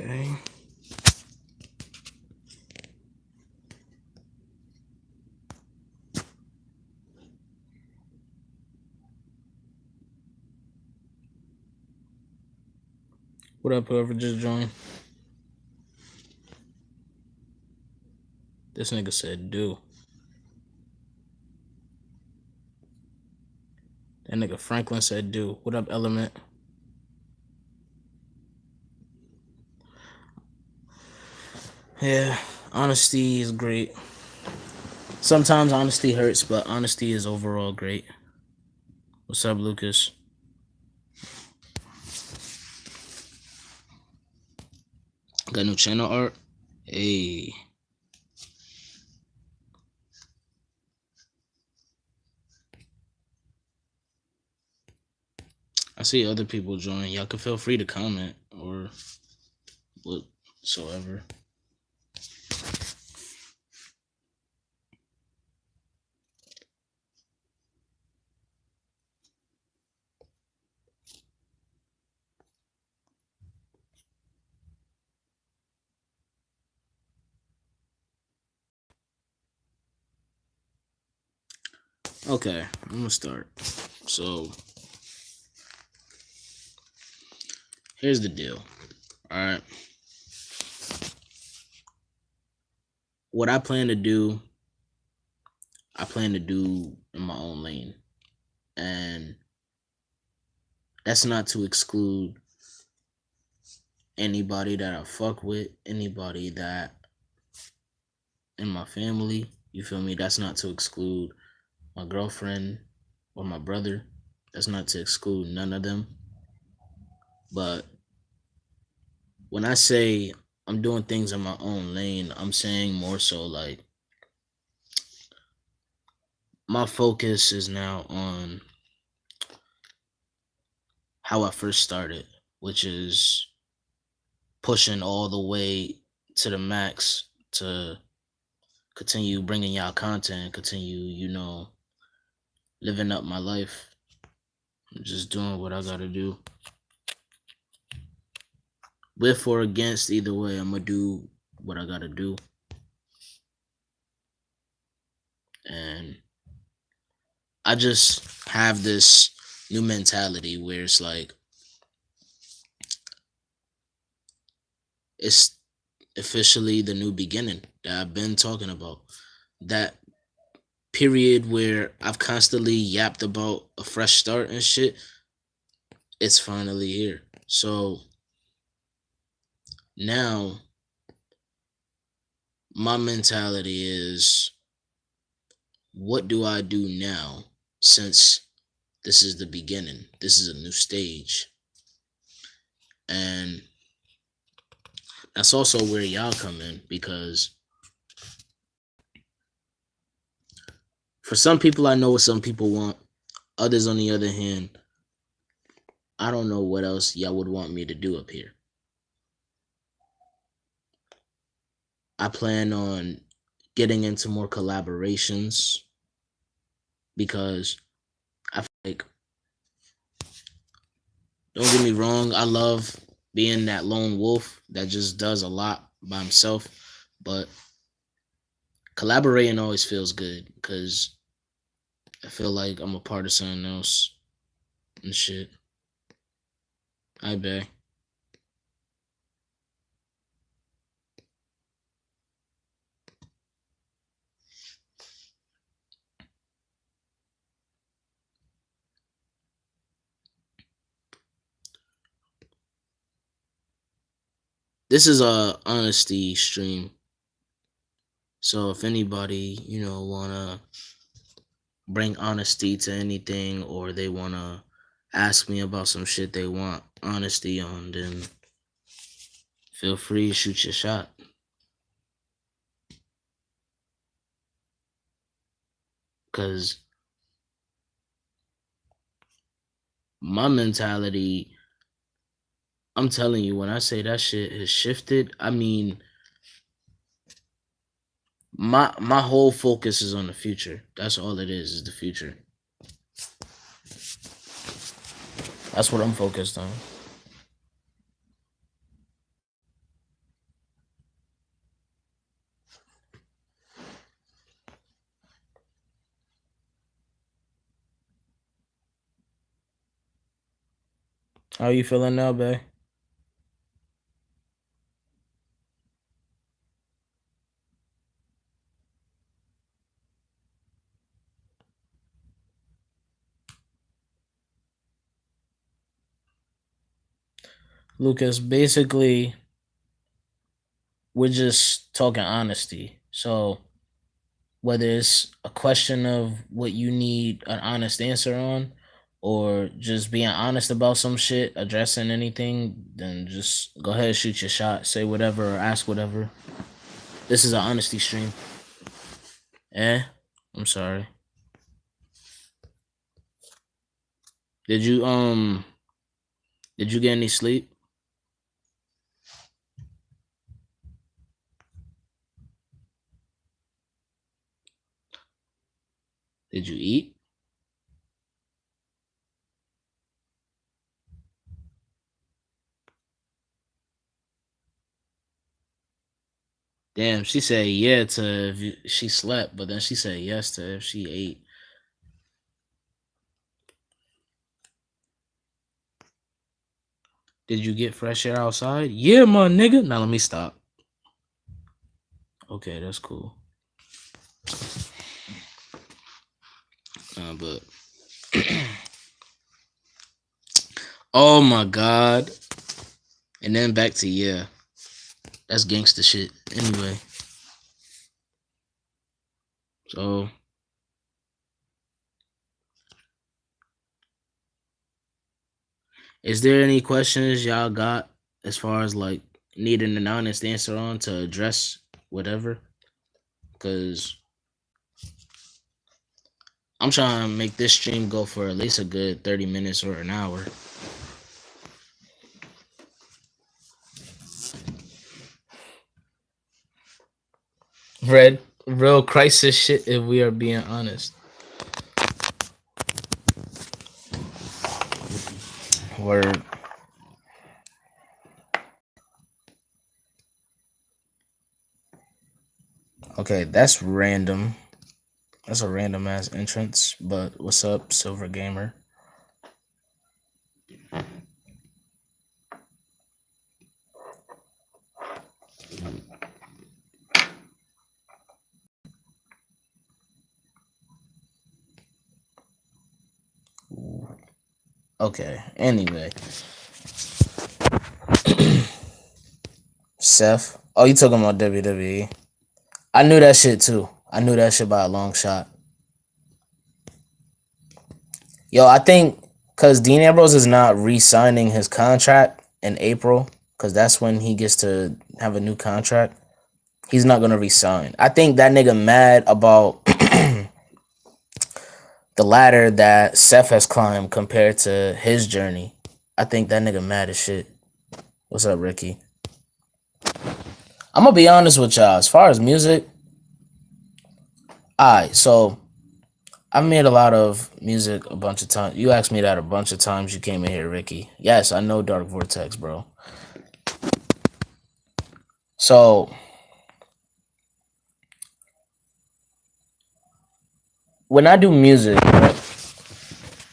Okay. What up, whoever just joined? This nigga said do. That nigga Franklin said do. What up, Element? Yeah, honesty is great. Sometimes honesty hurts, but honesty is overall great. What's up, Lucas? Got new channel art? Hey. I see other people join. Y'all can feel free to comment or whatsoever. Okay, I'm gonna start. So, here's the deal. Alright. What I plan to do in my own lane. And that's not to exclude anybody that I fuck with, anybody that in my family. You feel me? That's not to exclude my girlfriend or my brother. That's not to exclude none of them. But when I say I'm doing things in my own lane, I'm saying more so like my focus is now on how I first started, which is pushing all the way to the max to continue bringing y'all content, continue, living up my life. I'm just doing what I gotta do. With or against, either way, I'm gonna do what I gotta do. And I just have this new mentality where it's like, it's officially the new beginning that I've been talking about. That period where I've constantly yapped about a fresh start and shit, it's finally here. So now my mentality is, what do I do now since this is the beginning? This is a new stage. And that's also where y'all come in, because for some people, I know what some people want. Others, on the other hand, I don't know what else y'all would want me to do up here. I plan on getting into more collaborations because I feel like, don't get me wrong, I love being that lone wolf that just does a lot by himself, but collaborating always feels good because I feel like I'm a part of something else and shit. I bet. This is a honesty stream. So if anybody, wanna bring honesty to anything, or they wanna ask me about some shit they want honesty on, then feel free to shoot your shot. Cause my mentality, I'm telling you, when I say that shit has shifted, I mean my whole focus is on the future. That's all it is the future. That's what I'm focused on. How you feeling now, babe? Lucas, basically, we're just talking honesty. So whether it's a question of what you need an honest answer on, or just being honest about some shit, addressing anything, then just go ahead, shoot your shot, say whatever or ask whatever. This is an honesty stream. Eh? I'm sorry. Did you did you get any sleep? Did you eat? Damn, she said yeah to if she slept, but then she said yes to if she ate. Did you get fresh air outside? Yeah, my nigga. Now let me stop. Okay, that's cool. But oh my god. And then back to yeah. That's gangster shit. Anyway. So is there any questions y'all got as far as like needing an honest answer on to address whatever? Cause I'm trying to make this stream go for at least a good 30 minutes or an hour. Red, real crisis shit if we are being honest. Word. Okay, that's random. That's a random ass entrance, but what's up, Silver Gamer? Okay, anyway. Seth. Oh, you talking about WWE? I knew that shit too. I knew that shit by a long shot. Yo, I think because Dean Ambrose is not re-signing his contract in April, because that's when he gets to have a new contract. He's not gonna resign. I think that nigga mad about the ladder that Seth has climbed compared to his journey. I think that nigga mad as shit. What's up, Ricky? I'm gonna be honest with y'all. As far as music, alright, so I've made a lot of music a bunch of times. You asked me that a bunch of times. You came in here, Ricky. Yes, I know Dark Vortex, bro. So when I do music, right,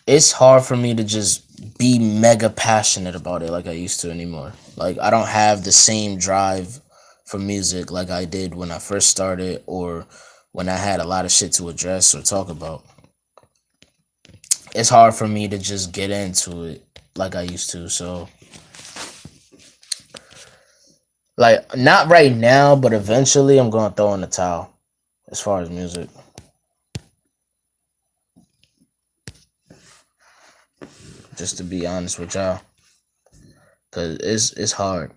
it's hard for me to just be mega passionate about it like I used to anymore. Like I don't have the same drive for music like I did when I first started or when I had a lot of shit to address or talk about. It's hard for me to just get into it like I used to. So like not right now, but eventually I'm gonna throw in the towel as far as music. Just to be honest with y'all. Cause it's hard.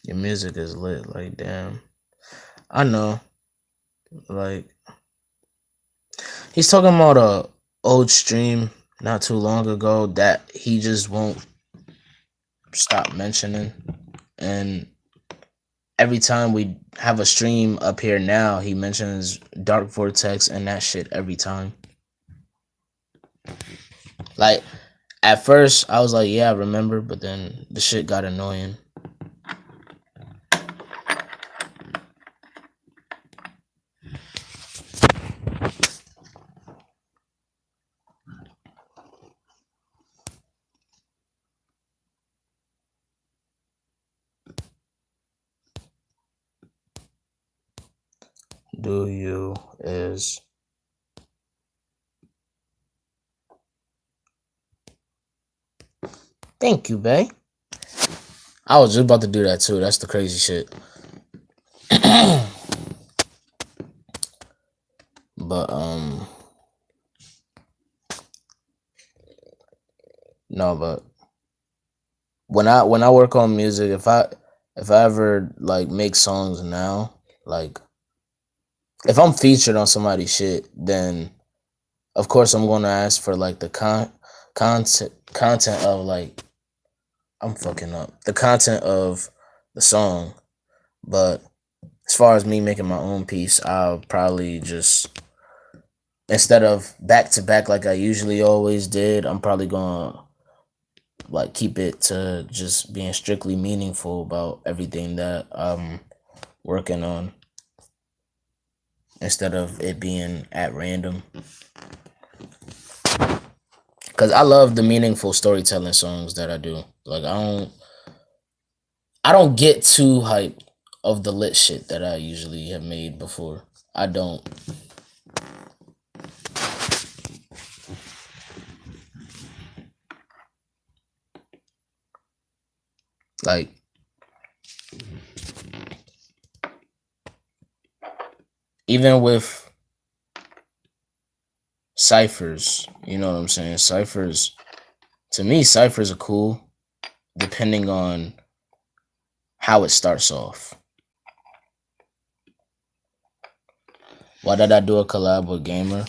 Your music is lit, like damn. I know. Like he's talking about a old stream not too long ago that he just won't stop mentioning. And every time we have a stream up here now, he mentions Dark Vortex and that shit every time. Like at first, I was like, yeah, I remember, but then the shit got annoying. Do you is thank you, bae. I was just about to do that too. That's the crazy shit. But no, but when I work on music, if I ever like make songs now, like if I'm featured on somebody's shit, then of course I'm gonna ask for like the content of like I'm fucking up the content of the song. But as far as me making my own piece, I'll probably just instead of back to back like I usually always did, I'm probably gonna like keep it to just being strictly meaningful about everything that I'm working on instead of it being at random. Cause I love the meaningful storytelling songs that I do. Like I don't get too hyped of the lit shit that I usually have made before. I don't. Like even with ciphers, you know what I'm saying? Ciphers to me, ciphers are cool depending on how it starts off. Why did I do a collab with Gamer?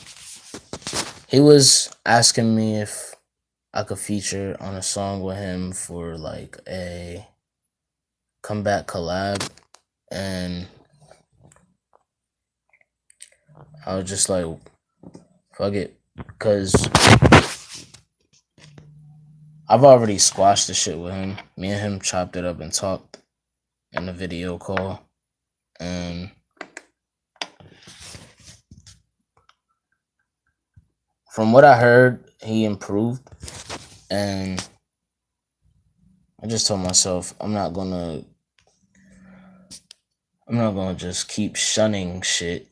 He was asking me if I could feature on a song with him for like a comeback collab, and I was just like, fuck it, because I've already squashed the shit with him. Me and him chopped it up and talked in a video call, and from what I heard, he improved, and I just told myself I'm not gonna just keep shunning shit.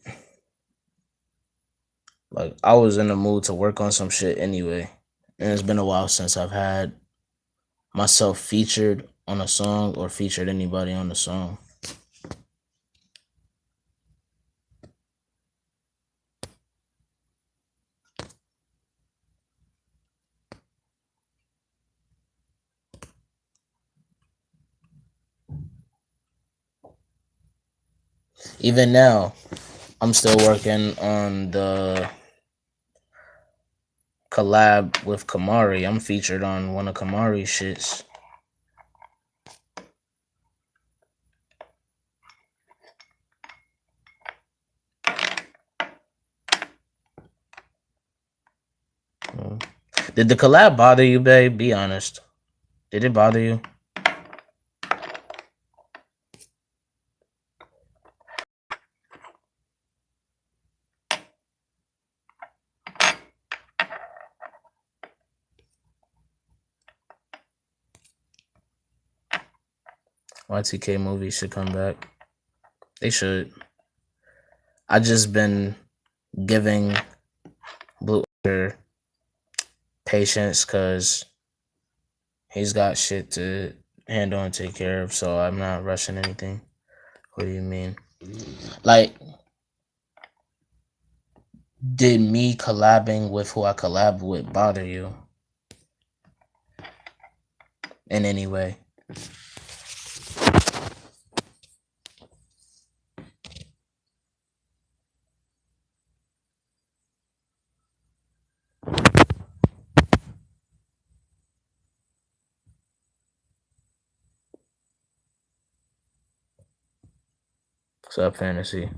Like I was in the mood to work on some shit anyway, and it's been a while since I've had myself featured on a song or featured anybody on the song. Even now, I'm still working on the collab with Kamari. I'm featured on one of Kamari's shits. Mm. Did the collab bother you, babe? Be honest. Did it bother you? YTK movies should come back. They should. I just been giving Blue patience because he's got shit to handle and take care of, so I'm not rushing anything. What do you mean? Like, did me collabing with who I collab with bother you in any way? What's up, fantasy?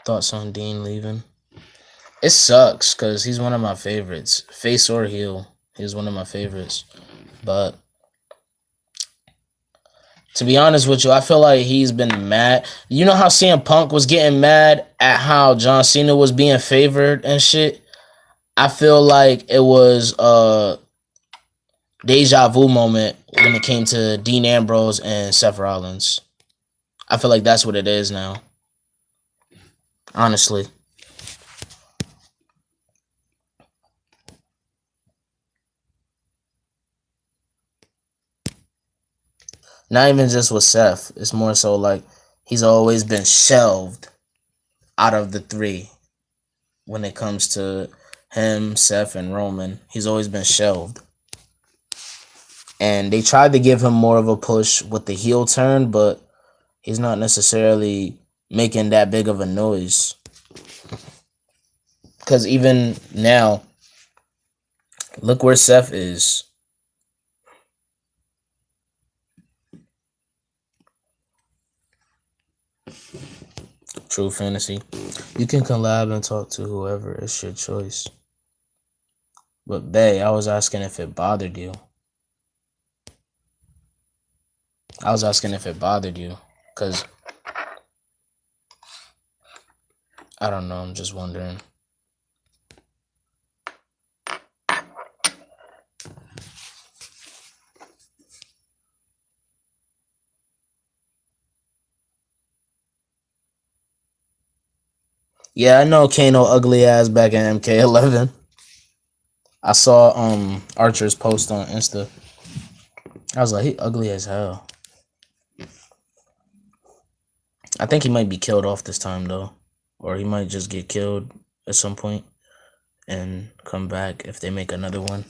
Thoughts on Dean leaving? It sucks because he's one of my favorites, face or heel. He's one of my favorites, but to be honest with you, I feel like he's been mad. You know how CM Punk was getting mad at how John Cena was being favored and shit? I feel like it was a deja vu moment when it came to Dean Ambrose and Seth Rollins. I feel like that's what it is now. Honestly. Not even just with Seth. It's more so like he's always been shelved out of the three when it comes to him, Seth, and Roman. He's always been shelved. And they tried to give him more of a push with the heel turn, but he's not necessarily making that big of a noise. Because even now, look where Seth is. True Fantasy. You can collab and talk to whoever. It's your choice. But Bay, I was asking if it bothered you. Because I don't know. I'm just wondering. Yeah, I know Kano ugly ass back in MK11. I saw Archer's post on Insta. I was like, he ugly as hell. I think he might be killed off this time though. Or he might just get killed at some point and come back if they make another one.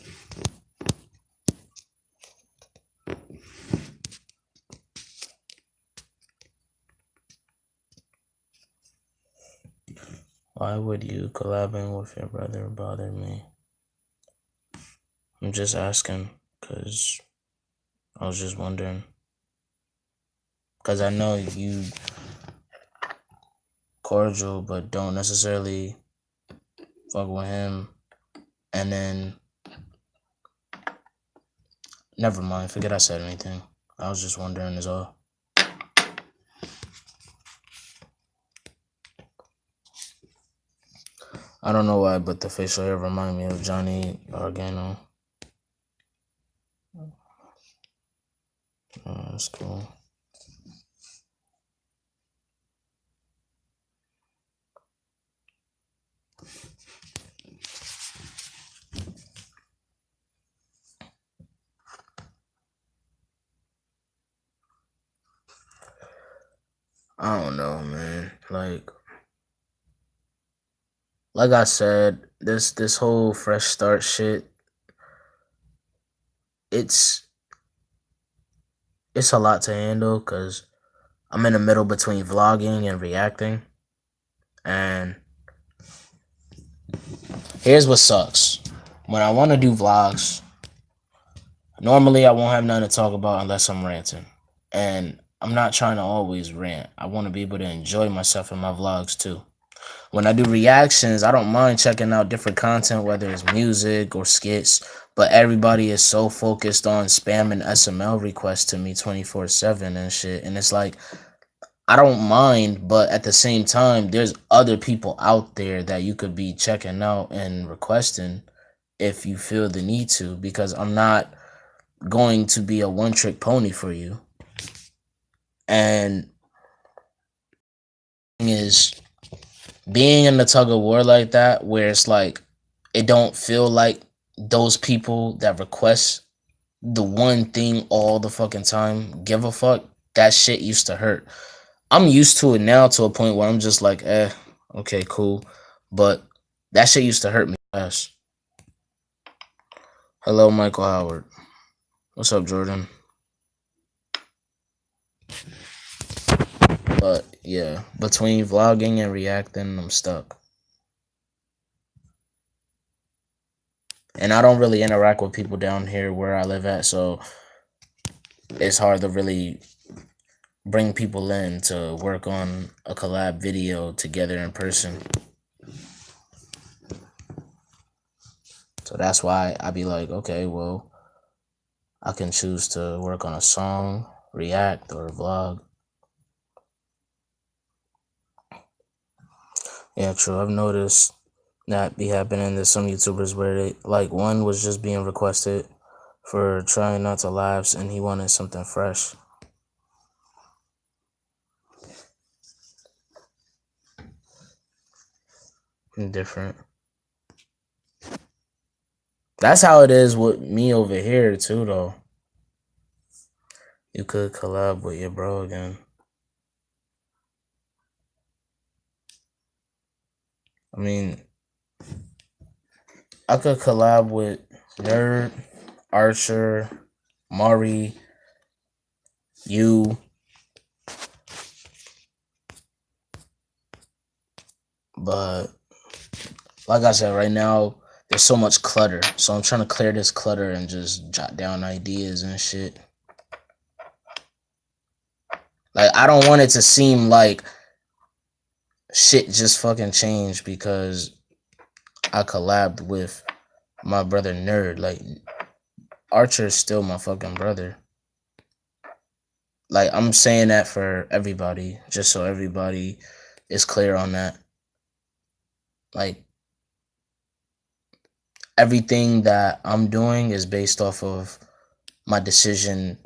Why would you collabing with your brother bother me? I'm just asking because I was just wondering. Because I know you cordial, but don't necessarily fuck with him. And then, never mind. Forget I said anything. I was just wondering is all. I don't know why, but the facial hair remind me of Johnny Gargano. Oh, that's cool. I don't know, man. Like I said, this whole fresh start shit, it's a lot to handle because I'm in the middle between vlogging and reacting. And here's what sucks. When I want to do vlogs, normally I won't have nothing to talk about unless I'm ranting. And I'm not trying to always rant. I want to be able to enjoy myself in my vlogs too. When I do reactions, I don't mind checking out different content, whether it's music or skits, but everybody is so focused on spamming SML requests to me 24/7 and shit. And it's like, I don't mind, but at the same time, there's other people out there that you could be checking out and requesting if you feel the need to, because I'm not going to be a one-trick pony for you. And is being in the tug of war like that, where it's like it don't feel like those people that request the one thing all the fucking time give a fuck. That shit used to hurt. I'm used to it now to a point where I'm just like, okay, cool. But that shit used to hurt me less. Hello, Michael Howard. What's up, Jordan? But yeah, between vlogging and reacting, I'm stuck. And I don't really interact with people down here where I live at, so it's hard to really bring people in to work on a collab video together in person. So that's why I be like, okay, well, I can choose to work on a song, react, or vlog. Yeah, true. I've noticed that be happening to some YouTubers where they, like, one was just being requested for trying not to laughs and he wanted something fresh. And different. That's how it is with me over here too, though. You could collab with your bro again. I mean, I could collab with Nerd, Archer, Mari, you. But like I said, right now there's so much clutter. So I'm trying to clear this clutter and just jot down ideas and shit. Like, I don't want it to seem like shit just fucking changed because I collabed with my brother Nerd. Like, Archer is still my fucking brother. Like, I'm saying that for everybody, just so everybody is clear on that. Like, everything that I'm doing is based off of my decision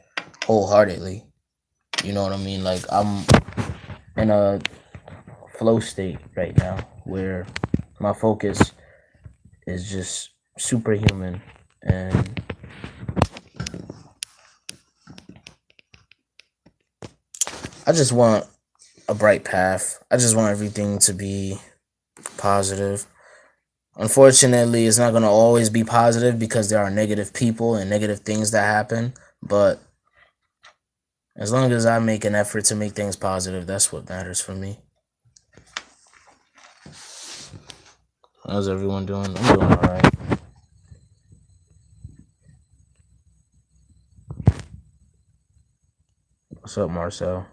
wholeheartedly. You know what I mean? Like, I'm in a flow state right now where my focus is just superhuman, and I just want a bright path. I just want everything to be positive. Unfortunately, it's not going to always be positive because there are negative people and negative things that happen, but as long as I make an effort to make things positive, that's what matters for me. How's everyone doing? I'm doing alright. What's up, Marcel?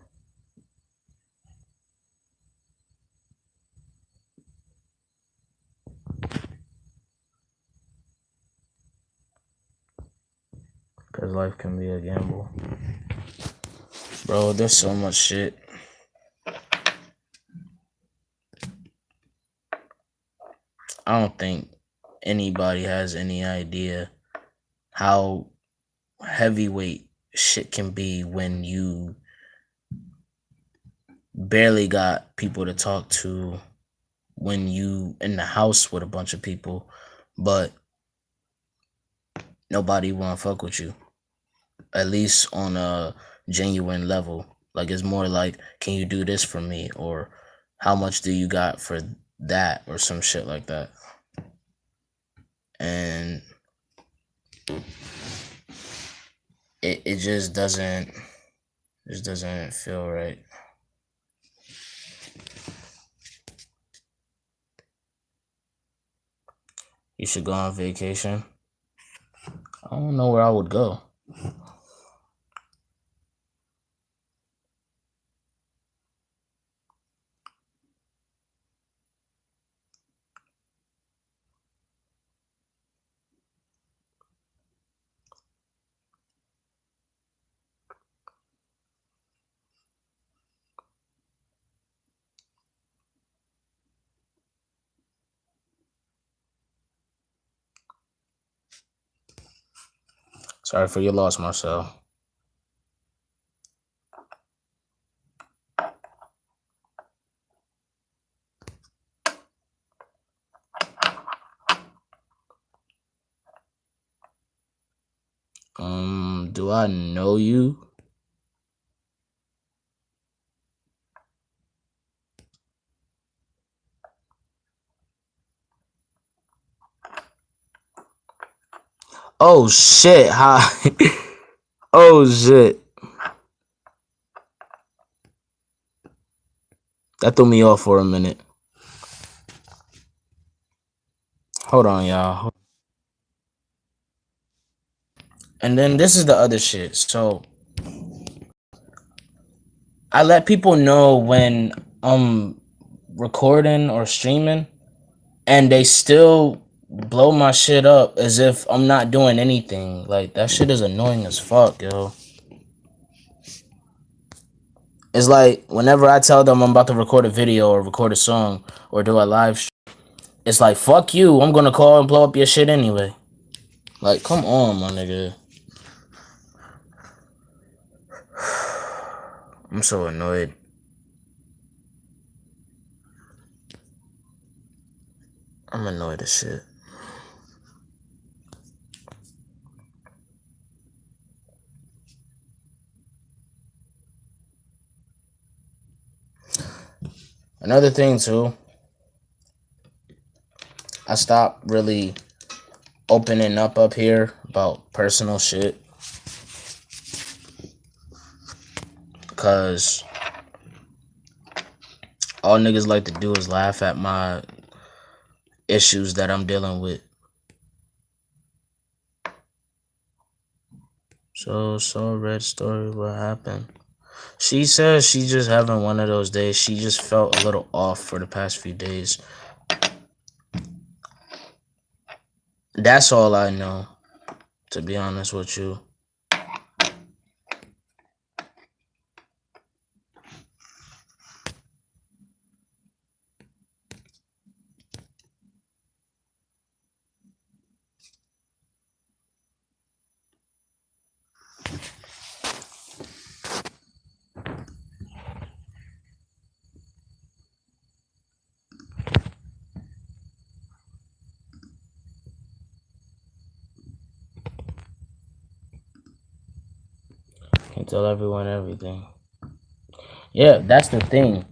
Because life can be a gamble. Bro, there's so much shit. I don't think anybody has any idea how heavyweight shit can be when you barely got people to talk to, when you in the house with a bunch of people, but nobody wanna fuck with you. At least on a genuine level. Like, it's more like, can you do this for me? Or how much do you got for that? Or some shit like that. And it just doesn't feel right. You should go on vacation. I don't know where I would go. Sorry for your loss, Marcel. Do I know you? Oh shit! Hi. Oh shit! That threw me off for a minute. Hold on, y'all. And then this is the other shit. So I let people know when I'm recording or streaming, and they still blow my shit up as if I'm not doing anything. Like, that shit is annoying as fuck, yo. It's like whenever I tell them I'm about to record a video or record a song or do a live stream, it's like, fuck you, I'm gonna call and blow up your shit anyway. Like, come on, my nigga. I'm so annoyed. I'm annoyed as shit. Another thing too, I stopped really opening up here about personal shit because all niggas like to do is laugh at my issues that I'm dealing with. So red story, what happened? She says she just having one of those days. She just felt a little off for the past few days. That's all I know, to be honest with you. Can't tell everyone everything. Yeah, that's the thing.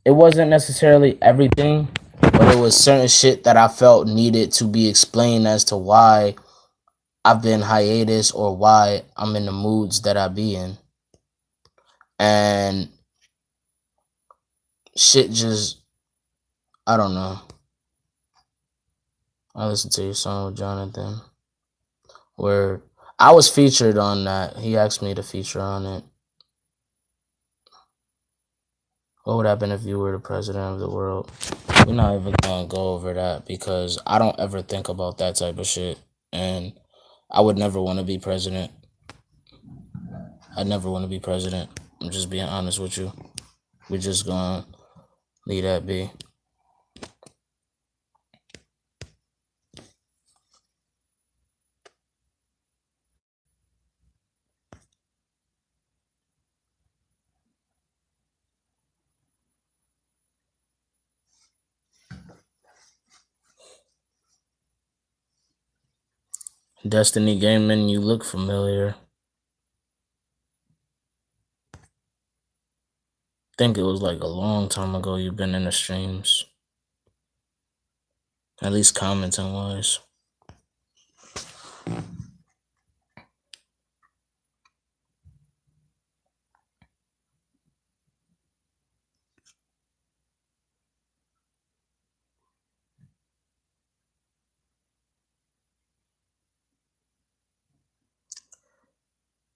It wasn't necessarily everything, but it was certain shit that I felt needed to be explained as to why I've been hiatus or why I'm in the moods that I be in. And shit just, I don't know. I listened to your song with Jonathan where I was featured on that. He asked me to feature on it. What would happen if you were the president of the world? We're not even gonna go over that because I don't ever think about that type of shit. And I would never want to be president. I'd never want to be president. I'm just being honest with you. We're just gonna leave that be. Destiny Gaming, you look familiar. I think it was like a long time ago you've been in the streams. At least commenting wise.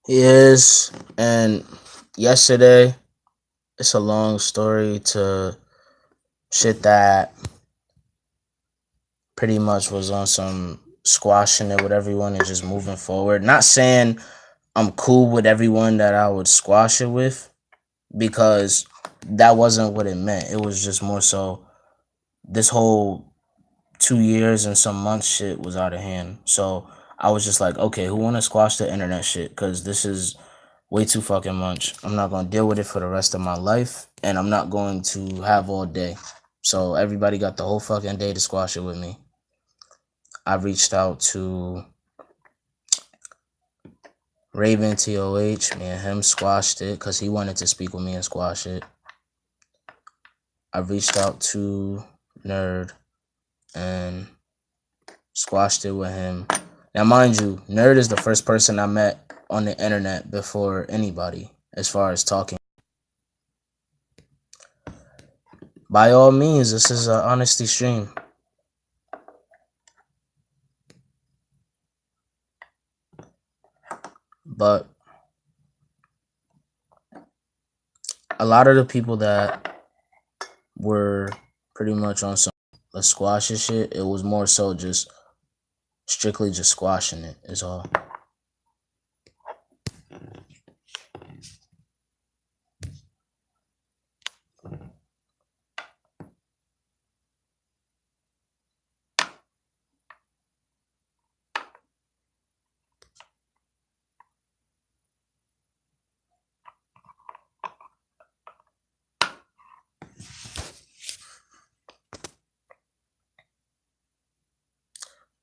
He is. And yesterday, it's a long story to shit that pretty much was on some squashing it with everyone and just moving forward. Not saying I'm cool with everyone that I would squash it with, because that wasn't what it meant. It was just more so this whole 2 years and some months shit was out of hand. So I was just like, okay, who want to squash the internet shit? Because this is way too fucking much. I'm not going to deal with it for the rest of my life, and I'm not going to have all day. So everybody got the whole fucking day to squash it with me. I reached out to Raven TOH. Me and him squashed it because he wanted to speak with me and squash it. I reached out to Nerd and squashed it with him. Now, mind you, Nerd is the first person I met on the internet before anybody, as far as talking. By all means, this is an honesty stream. But a lot of the people that were pretty much on some let's squash this shit, it was more so just strictly just squashing it is all.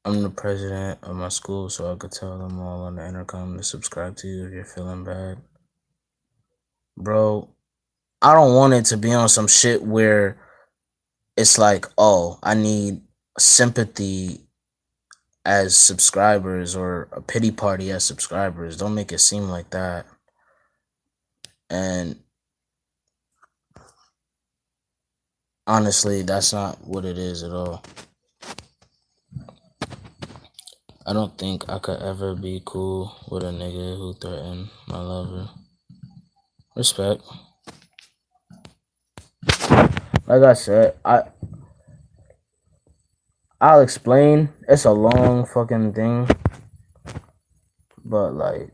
I'm the president of my school, so I could tell them all on the intercom to subscribe to you if you're feeling bad. Bro, I don't want it to be on some shit where it's like, oh, I need sympathy as subscribers or a pity party as subscribers. Don't make it seem like that. And honestly, that's not what it is at all. I don't think I could ever be cool with a nigga who threatened my lover. Respect. Like I said, I'll explain. It's a long fucking thing. But like,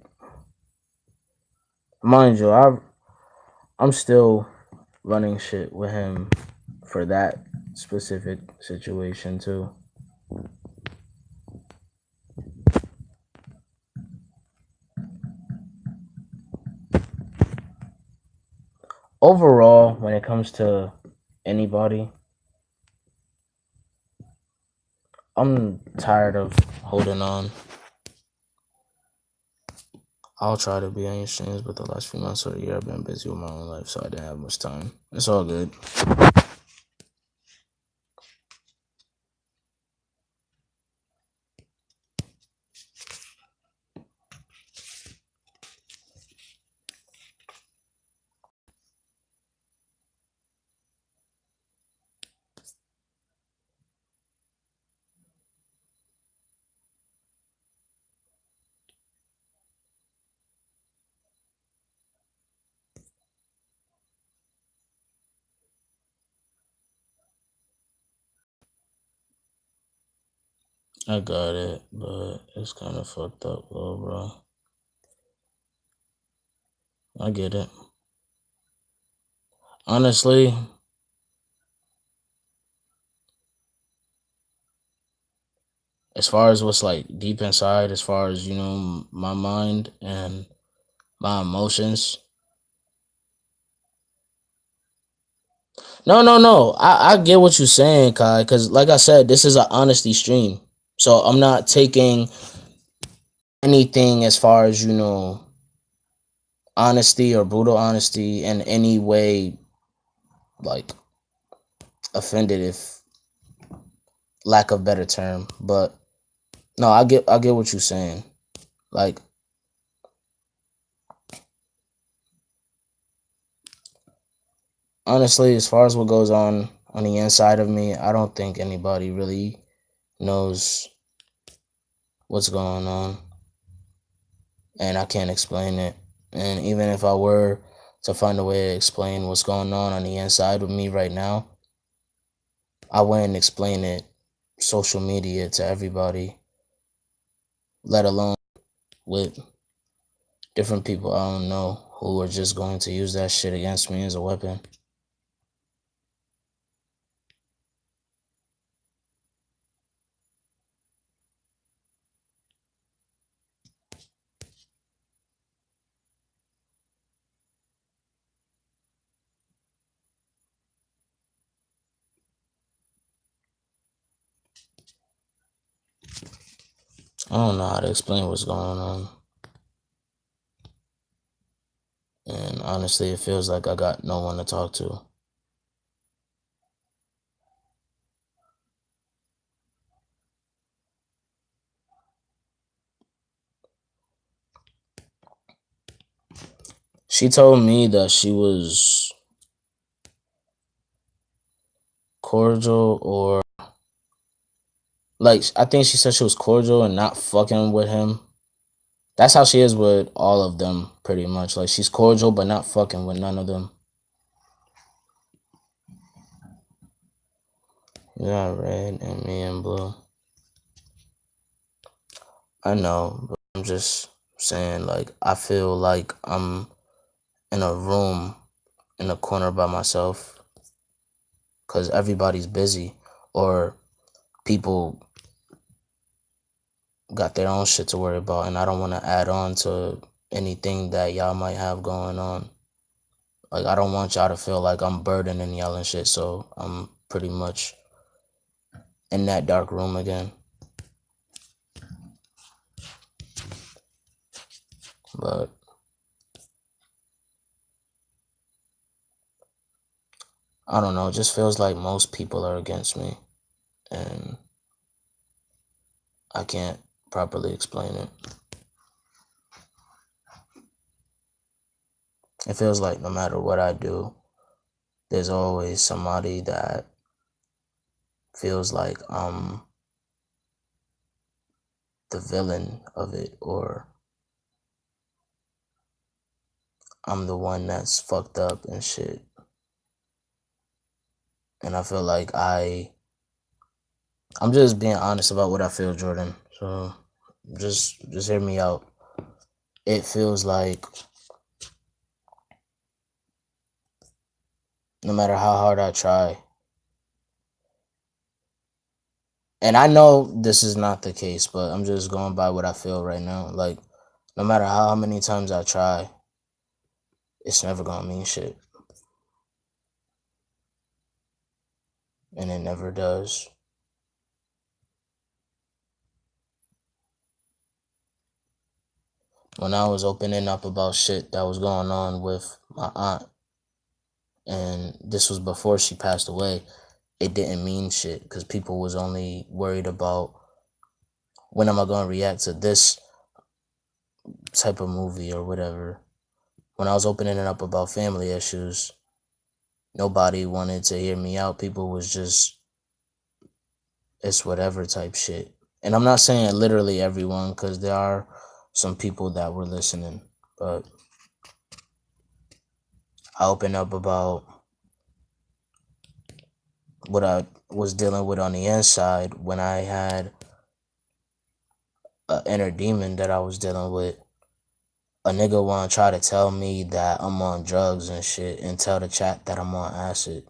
mind you, I'm still running shit with him for that specific situation too. Overall, when it comes to anybody, I'm tired of holding on. I'll try to be on your streams, but the last few months of the year I've been busy with my own life, so I didn't have much time. It's all good. I got it, but it's kind of fucked up, though, bro. I get it. Honestly, as far as what's like deep inside, as far as, you know, my mind and my emotions. No. I get what you're saying, Kai, because like I said, this is an honesty stream. So I'm not taking anything as far as, you know, honesty or brutal honesty in any way like offended, if lack of better term. But no, I get what you're saying. Like, honestly, as far as what goes on the inside of me, I don't think anybody really knows what's going on, and I can't explain it. And even if I were to find a way to explain what's going on the inside of me right now, I wouldn't explain it social media to everybody, let alone with different people I don't know who are just going to use that shit against me as a weapon. I don't know how to explain what's going on. And honestly, it feels like I got no one to talk to. She told me that she was cordial, or like, I think she said she was cordial and not fucking with him. That's how she is with all of them, pretty much. Like, she's cordial but not fucking with none of them. Yeah, red and me and blue. I know, but I'm just saying, like, I feel like I'm in a room in a corner by myself because everybody's busy or people got their own shit to worry about, and I don't want to add on to anything that y'all might have going on. Like, I don't want y'all to feel like I'm burdening y'all and shit, so I'm pretty much in that dark room again. But I don't know, it just feels like most people are against me, and I can't properly explain it. It feels like no matter what I do, there's always somebody that feels like I'm the villain of it, or I'm the one that's fucked up and shit. And I feel like I'm just being honest about what I feel, Jordan. So just hear me out. It feels like no matter how hard I try, and I know this is not the case, but I'm just going by what I feel right now. Like, no matter how many times I try, it's never gonna mean shit. And it never does. When I was opening up about shit that was going on with my aunt, and this was before she passed away, it didn't mean shit because people was only worried about when am I going to react to this type of movie or whatever. When I was opening it up about family issues, nobody wanted to hear me out. People was just, it's whatever type shit. And I'm not saying literally everyone because there are some people that were listening, but I opened up about what I was dealing with on the inside when I had an inner demon that I was dealing with. A nigga wanna try to tell me that I'm on drugs and shit and tell the chat that I'm on acid.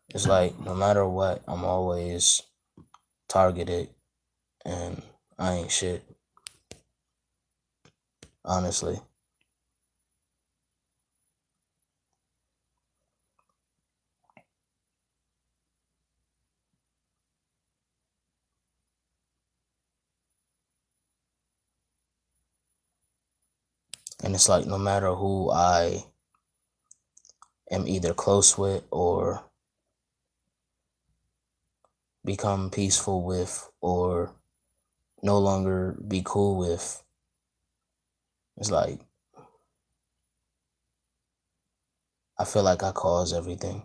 It's like no matter what, I'm always targeted and I ain't shit. Honestly. And it's like no matter who I am either close with or become peaceful with or no longer be cool with, it's like I feel like I cause everything.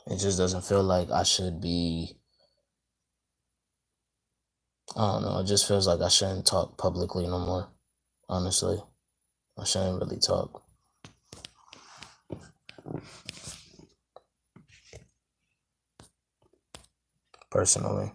It just doesn't feel like I should be, I don't know, it just feels like I shouldn't talk publicly no more, honestly. I shouldn't really talk. Personally.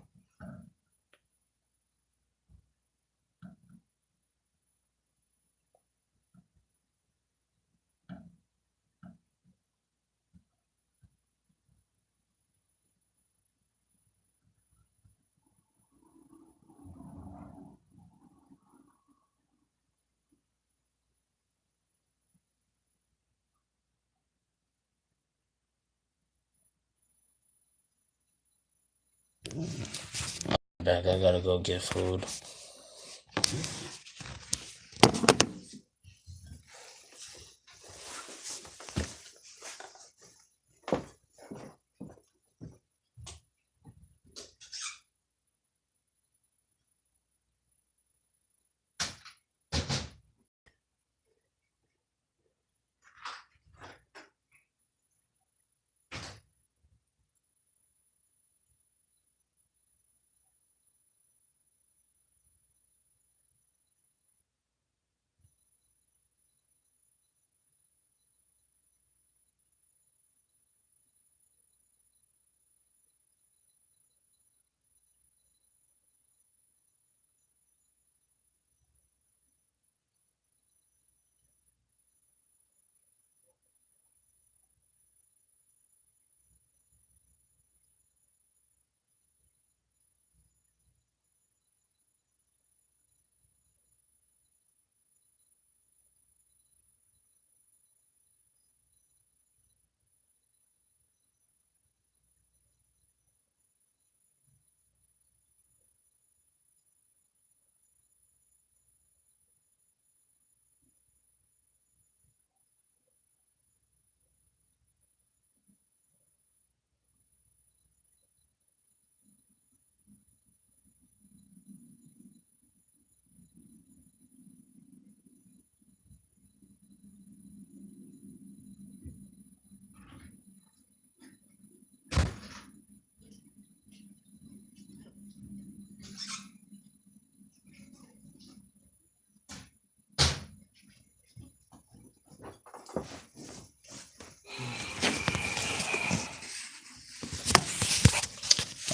Back, I gotta go get food.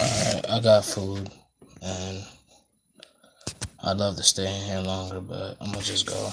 Alright, I got food, and I'd love to stay in here longer, but I'm gonna just go.